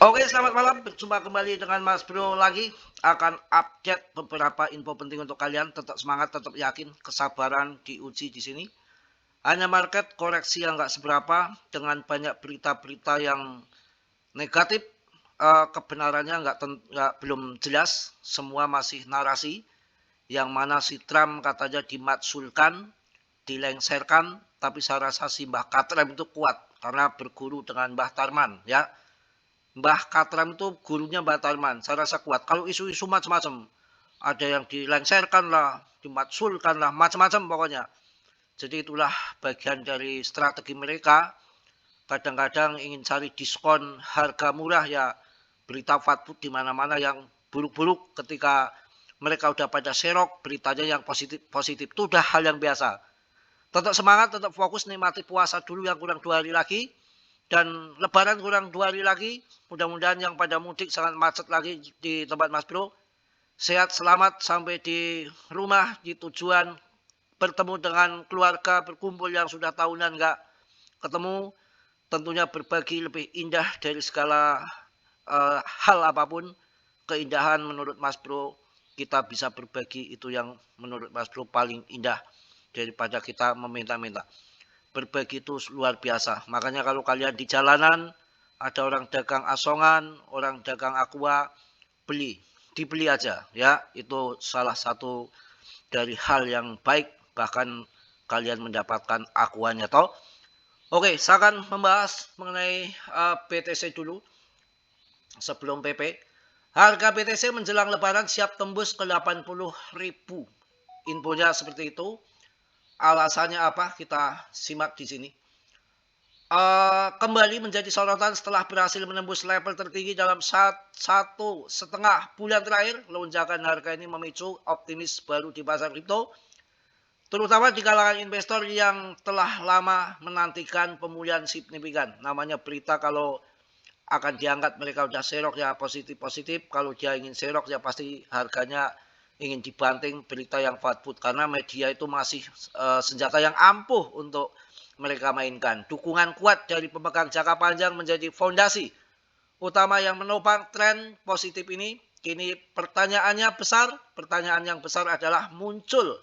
Oke, selamat malam. Berjumpa kembali dengan Mas Bro lagi. Akan update beberapa info penting untuk kalian. Tetap semangat, tetap yakin. Kesabaran diuji di sini. Hanya market koreksi yang nggak seberapa dengan banyak berita-berita yang negatif. Kebenarannya belum jelas. Semua masih narasi. Yang mana si Trump katanya dimaksulkan, dilengserkan. Tapi saya rasa si Mbah Katrem itu kuat karena berguru dengan Mbah Tarman, ya. Mbah Katram itu gurunya Mbah Tarman. Saya rasa kuat. Kalau isu-isu macam-macam, ada yang dilengserkan lah, dimaksulkan lah, macam-macam pokoknya. Jadi itulah bagian dari strategi mereka. Kadang-kadang ingin cari diskon harga murah, ya berita fatwa di mana-mana yang buruk-buruk. Ketika mereka udah pada serok, beritanya yang positif itu udah hal yang biasa. Tetap semangat, tetap fokus, nikmati puasa dulu yang kurang 2 hari lagi. Dan lebaran kurang 2 hari lagi. Mudah-mudahan yang pada mudik sangat macet lagi di tempat Mas Bro. Sehat selamat sampai di rumah, di tujuan, bertemu dengan keluarga, berkumpul yang sudah tahunan nggak ketemu. Tentunya berbagi lebih indah dari segala hal apapun. Keindahan menurut Mas Bro, kita bisa berbagi, itu yang menurut Mas Bro paling indah daripada kita meminta-minta. Berbagi itu luar biasa. Makanya kalau kalian di jalanan ada orang dagang asongan, orang dagang aqua, dibeli aja, ya. Itu salah satu dari hal yang baik, bahkan kalian mendapatkan aquanya toh. Oke, saya akan membahas mengenai BTC dulu sebelum PP. Harga BTC menjelang lebaran siap tembus ke 80.000. Infonya seperti itu. Alasannya apa? Kita simak di sini. Kembali menjadi sorotan setelah berhasil menembus level tertinggi dalam 1,5 bulan terakhir. Lonjakan harga ini memicu optimis baru di pasar kripto, terutama di kalangan investor yang telah lama menantikan pemulihan signifikan. Namanya berita kalau akan diangkat mereka udah serok, ya positif-positif. Kalau dia ingin serok, ya pasti harganya ingin dibanting berita yang fatwa, karena media itu masih senjata yang ampuh untuk mereka mainkan. Dukungan kuat dari pemegang jangka panjang menjadi fondasi utama yang menopang tren positif ini. Kini pertanyaan yang besar adalah muncul,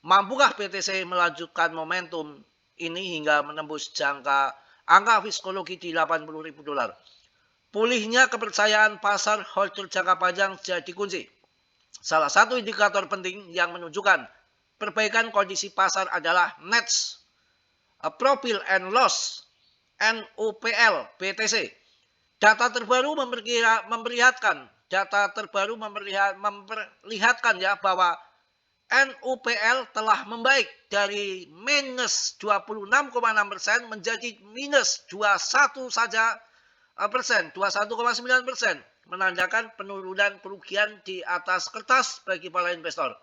mampukah BTC melanjutkan momentum ini hingga menembus angka psikologi di 80.000 dolar. Pulihnya kepercayaan pasar holder jangka panjang jadi kunci. Salah satu indikator penting yang menunjukkan perbaikan kondisi pasar adalah Nets Profit and Loss (NUPL) BTC. Data terbaru memperlihatkan ya bahwa NUPL telah membaik dari minus 26,6% menjadi minus 21 saja persen, 21,9%, menandakan penurunan kerugian di atas kertas bagi para investor,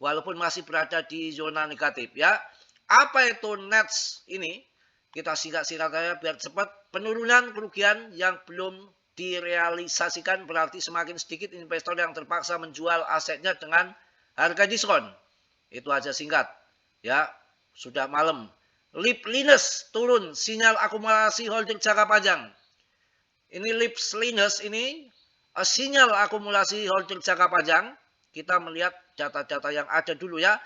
walaupun masih berada di zona negatif, ya. Apa itu Nets ini? Kita singkat-singkat saja biar cepat. Penurunan kerugian yang belum direalisasikan berarti semakin sedikit investor yang terpaksa menjual asetnya dengan harga diskon. Itu aja singkat, ya. Sudah malam. Lipliness turun, sinyal akumulasi holding jangka panjang. Ini Lipliness ini sinyal akumulasi holding jangka panjang. Kita melihat data-data yang ada dulu, ya.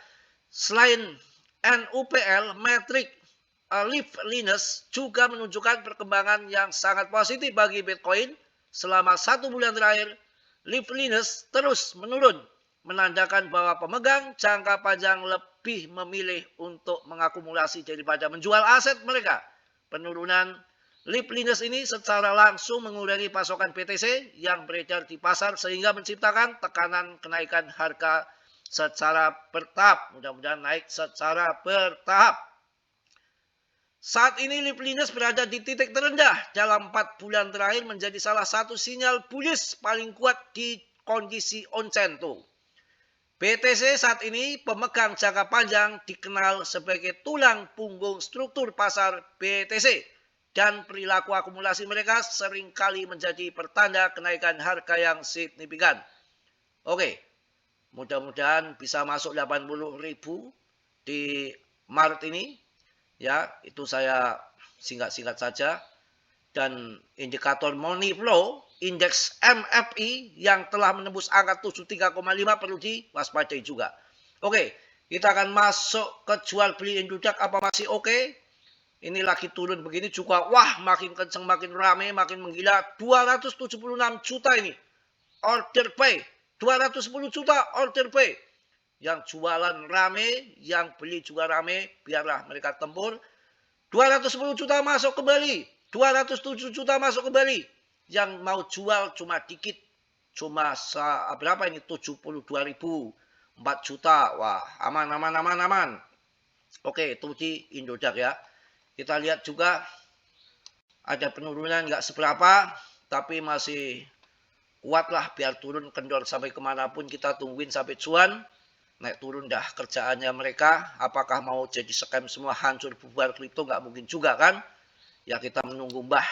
Selain NUPL, metrik Lipliness juga menunjukkan perkembangan yang sangat positif bagi Bitcoin. Selama 1 bulan terakhir, Lipliness terus menurun, menandakan bahwa pemegang jangka panjang lebih memilih untuk mengakumulasi daripada menjual aset mereka. Penurunan Lipliness ini secara langsung mengurangi pasokan BTC yang beredar di pasar sehingga menciptakan tekanan kenaikan harga secara bertahap. Mudah-mudahan naik secara bertahap. Saat ini Lipliness berada di titik terendah dalam 4 bulan terakhir, menjadi salah satu sinyal bullish paling kuat di kondisi on-chain. BTC saat ini pemegang jangka panjang dikenal sebagai tulang punggung struktur pasar BTC, dan perilaku akumulasi mereka seringkali menjadi pertanda kenaikan harga yang signifikan. Oke, mudah-mudahan bisa masuk 80.000 di Maret ini. Ya, itu saya singkat-singkat saja. Dan indikator money flow, indeks MFI yang telah menembus angka 73,5 perlu diwaspadai juga. Oke, kita akan masuk ke jual beli Indodax. Apa masih oke? Ini lagi turun begini juga. Wah, makin kenceng, makin rame, makin menggila. 276 juta ini. Order pay. 210 juta order pay. Yang jualan rame, yang beli juga rame. Biarlah mereka tempur. 210 juta masuk kembali. 207 juta masuk kembali. Yang mau jual cuma dikit. Cuma berapa ini? 72 ribu. 4 juta. Wah, aman, aman, aman, aman. Oke, itu di Indodax ya. Kita lihat juga ada penurunan nggak seberapa, tapi masih kuat lah biar turun kendor sampai kemanapun. Kita tungguin sampai cuan. Naik turun dah kerjaannya mereka. Apakah mau jadi scam semua hancur bubar kripto? Nggak mungkin juga kan. Ya kita menunggu Mbah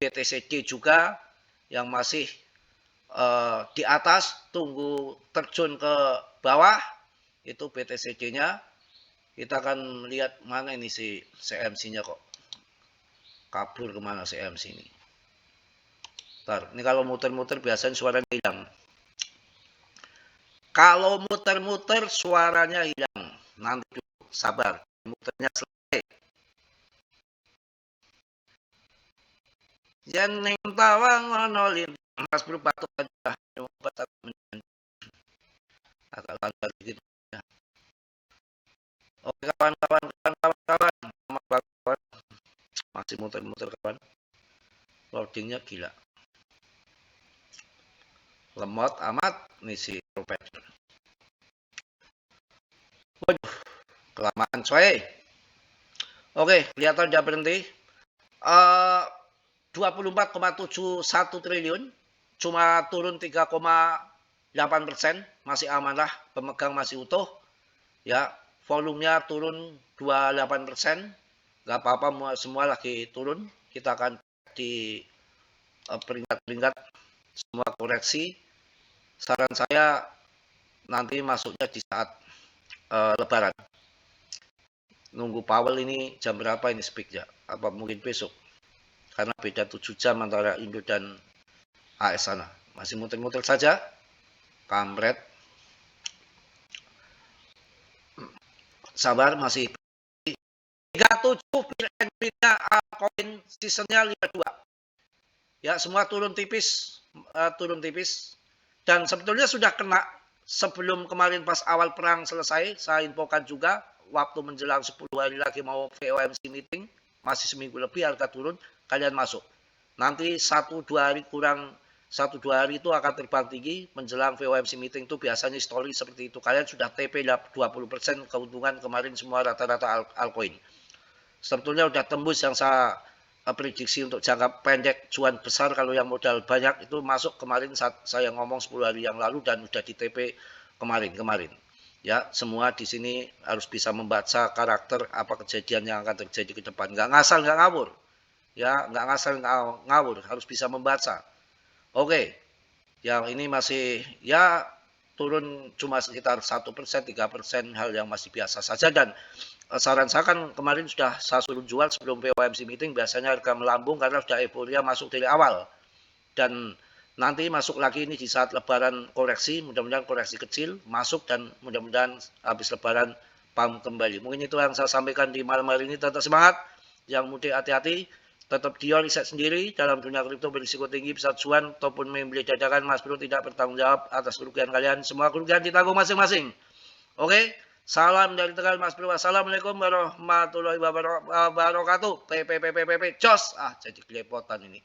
BTCD juga yang masih di atas. Tunggu terjun ke bawah. Itu BTCD-nya. Kita akan melihat mana ini si CMC-nya kok. Kabur kemana CMC ini. Ntar, ini kalau muter-muter biasanya suaranya hilang. Kalau muter-muter suaranya hilang. Nanti dulu, sabar. Muternya selesai. Jeneng tawang nonolin. Mas bro batuk aja. Agak lancar gitu. Oke kawan-kawan. Masih muter-muter kawan. Loadingnya gila. Lemot amat. Nih si provider. Waduh. Kelamaan coy. Oke, kelihatan udah berhenti. 24,71 triliun. Cuma turun 3,8%. Masih aman lah. Pemegang masih utuh. Ya, volumenya turun 28%. Gak apa-apa, semua lagi turun. Kita akan di peringkat-peringkat semua koreksi. Saran saya nanti masuknya di saat lebaran. Nunggu Powell ini jam berapa ini speak-nya? Apa mungkin besok? Karena beda 7 jam antara Indo dan AS sana. Masih muter-muter saja. Kampret. Sabar, masih 37 pilihan altcoin seasonnya 52. Ya, semua turun tipis, dan sebetulnya sudah kena sebelum kemarin pas awal perang selesai. Saya infokan juga waktu menjelang 10 hari lagi mau FOMC meeting, masih seminggu lebih harga turun, kalian masuk. Nanti 1-2 hari kurang 1-2 hari itu akan terbang tinggi. Menjelang FOMC meeting itu biasanya story seperti itu. Kalian sudah TP 20% keuntungan kemarin semua rata-rata altcoin. Sebetulnya udah tembus yang saya prediksi untuk jangka pendek cuan besar. Kalau yang modal banyak itu masuk kemarin saat saya ngomong 10 hari yang lalu dan udah di TP kemarin. Ya, semua di sini harus bisa membaca karakter apa kejadian yang akan terjadi ke depan. Nggak ngasal, nggak ngawur. Ya, nggak ngasal, nggak ngawur. Harus bisa membaca. Oke, yang ini masih ya turun cuma sekitar 1%, 3%, hal yang masih biasa saja. Dan saran saya kan kemarin sudah saya suruh jual sebelum FOMC meeting, biasanya harga melambung karena sudah euforia masuk dari awal. Dan nanti masuk lagi ini di saat lebaran koreksi, mudah-mudahan koreksi kecil masuk dan mudah-mudahan habis lebaran pump kembali. Mungkin itu yang saya sampaikan di malam hari ini. Tetap semangat, yang mudik hati-hati, tetap dia riset sendiri. Dalam dunia kripto berisiko tinggi, bisa cuan ataupun membeli dadakan. Mas Bro tidak bertanggung jawab atas kerugian kalian. Semua kerugian ditanggung masing-masing. Oke, salam dari Tegal Mas Bro. Assalamualaikum warahmatullahi wabarakatuh. PPPPPP. Jos. Jadi kelepotan ini.